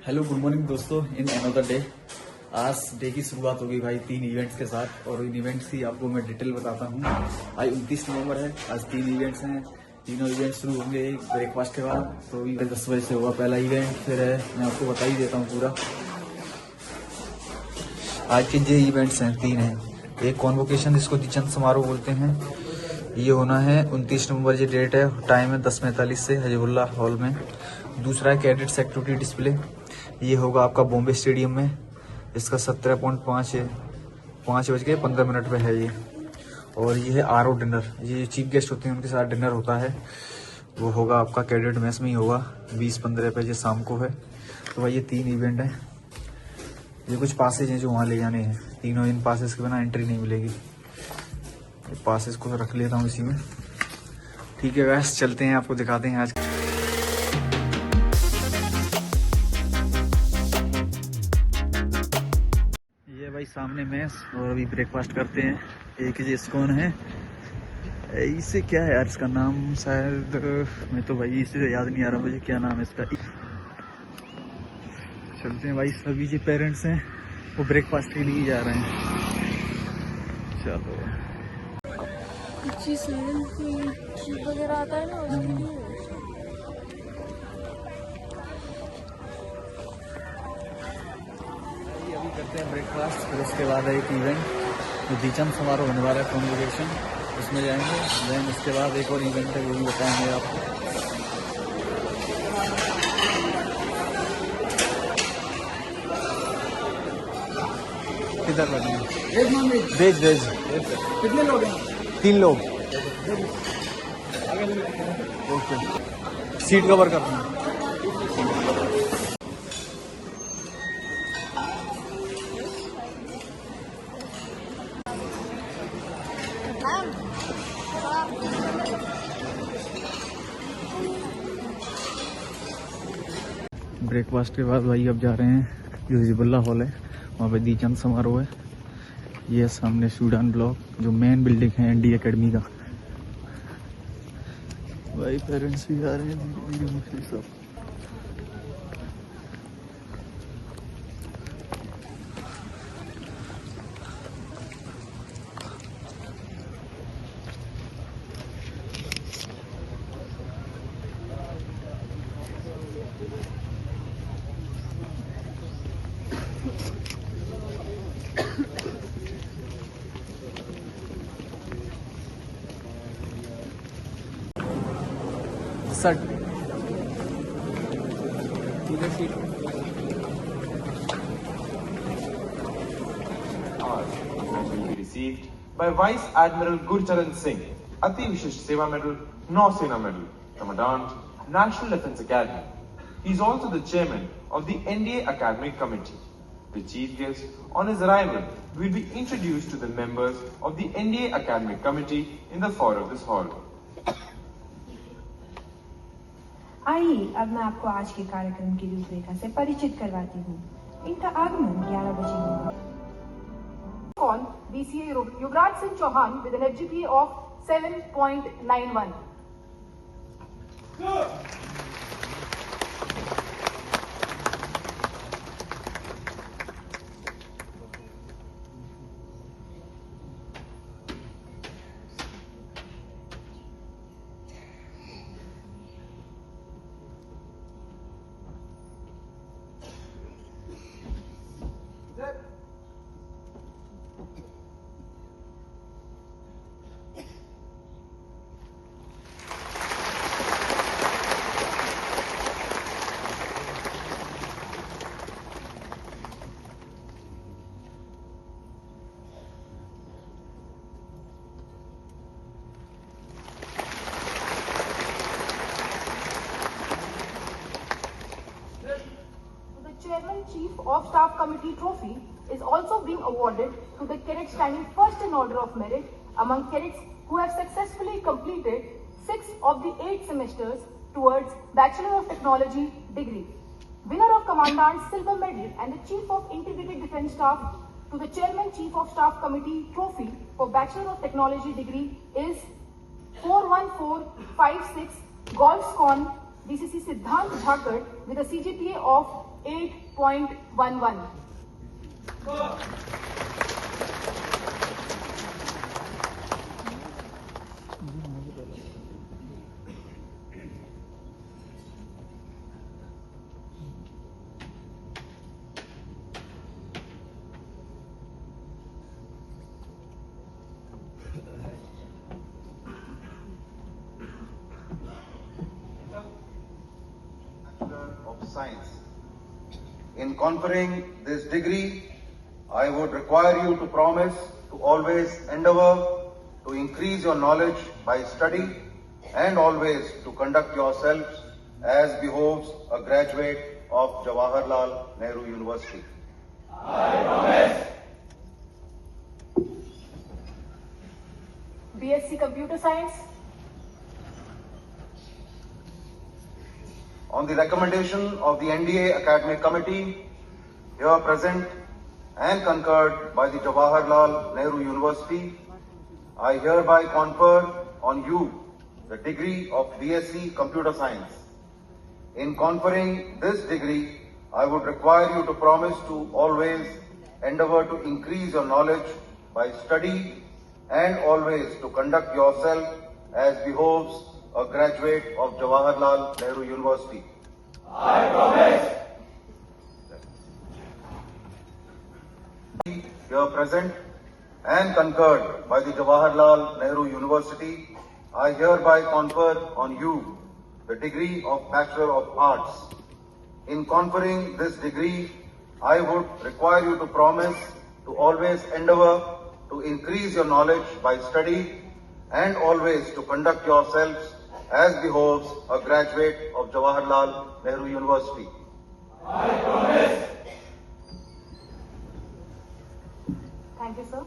Hello good morning दोस्तों, in another day. आज day की शुरुआत होगी भाई 3 इवेंट्स के साथ, और इन इवेंट्स की आपको मैं डिटेल बताता हूँ। आज 29 नवंबर है। आज 3 इवेंट्स हैं। तीनों इवेंट शुरू होंगे ब्रेकफास्ट के बाद। तो 10 बजे से होगा पहला इवेंट। फिर मैं आपको बता ही देता हूँ पूरा। आज के जो इवेंट्स हैं 3 हैं। एक कॉन्वोकेशन, जिसको दीक्षांत समारोह बोलते हैं, ये होना है 29 नवंबर ये डेट है। टाइम है 10:45 से हजबुल्ला हॉल में। दूसरा है कैडेट एक्टिविटी डिस्प्ले, ये होगा आपका बॉम्बे स्टेडियम में। इसका 17.5 है, 5:15 पे है ये। और ये है आरओ डिनर, ये चीफ गेस्ट होते हैं उनके साथ डिनर होता है। वो होगा आपका कैडेट मेस में ही होगा, 20:15 पे ये शाम को है। तो भाई ये 3 इवेंट हैं। ये कुछ पासेज हैं जो वहाँ ले जाने हैं तीनों। इन पासेज के बिना एंट्री नहीं मिलेगी। पासेस को रख लेता हूँ इसी में। ठीक है गाइस, चलते हैं, आपको दिखाते हैं आज। ये भाई सामने मेस, और अभी ब्रेकफास्ट करते हैं। एक ये स्कोन है, इसे क्या है यार इसका नाम, शायद मैं तो भाई इसे याद नहीं आ रहा मुझे क्या नाम है इसका। चलते हैं भाई, सभी जो पेरेंट्स हैं वो ब्रेकफास्ट के लिए जा रहे हैं। चलो वगैरह आता है ना उसके लिए। अभी करते हैं ब्रेकफास्ट, फिर उसके बाद एक इवेंट जो दीक्षांत समारोह होने वाला है, कॉन्वोकेशन, उसमें जाएंगे। देन उसके बाद एक और इवेंट है, वो भी बताएंगे आपको। किधर लगेंगे? Veg veg. कितने लोग हैं? 3 लोग। ओके, सीट कवर करना है। ब्रेकफास्ट के बाद भाई अब जा रहे हैं, जो हजबुल्ला हॉल है वहाँ पे दीक्षांत समारोह है। ये सामने सूडान ब्लॉक, जो मेन बिल्डिंग है एनडी एकेडमी का। भाई पेरेंट्स भी आ रहे हैं सब। Sir will be received by Vice Admiral Gurcharan Singh, Ati Vishisht Seva Medal, Nausena Medal, Commandant, National Defence Academy. He is also the chairman of the NDA Academic Committee. The chief guest on his arrival will be introduced to the members of the NDA Academic Committee in the foyer of this hall. आइए अब मैं आपको आज के कार्यक्रम की रूपरेखा से परिचित करवाती हूँ। इनका आगमन 11 बजे होगा। On BCA Yuvraj Singh Chauhan with an FGPA of 7.91. Chairman Chief of Staff Committee Trophy is also being awarded to the cadets standing first in order of merit among cadets who have successfully completed 6 of the 8 semesters towards Bachelor of Technology degree. Winner of Commandant's Silver Medal and the Chief of Integrated Defence Staff to the Chairman Chief of Staff Committee Trophy for Bachelor of Technology degree is 41456 Golfscon DCC Siddhant Dhakar with a CGPA of 8.11. Bachelor of Science. In conferring this degree, I would require you to promise to always endeavor to increase your knowledge by study and always to conduct yourselves as behoves a graduate of Jawaharlal Nehru University. BSc Computer Science. On the recommendation of the NDA Academic Committee, here present and concurred by the Jawaharlal Nehru University, I hereby confer on you the degree of BSc Computer Science. In conferring this degree, I would require you to promise to always endeavor to increase your knowledge by study and always to conduct yourself as behoves a graduate of Jawaharlal Nehru University. I promise. Here present and concurred by the Jawaharlal Nehru University, I hereby confer on you the degree of Bachelor of Arts. In conferring this degree, I would require you to promise to always endeavor to increase your knowledge by study and always to conduct yourselves as behoves a graduate of Jawaharlal Nehru University. Thank you, sir.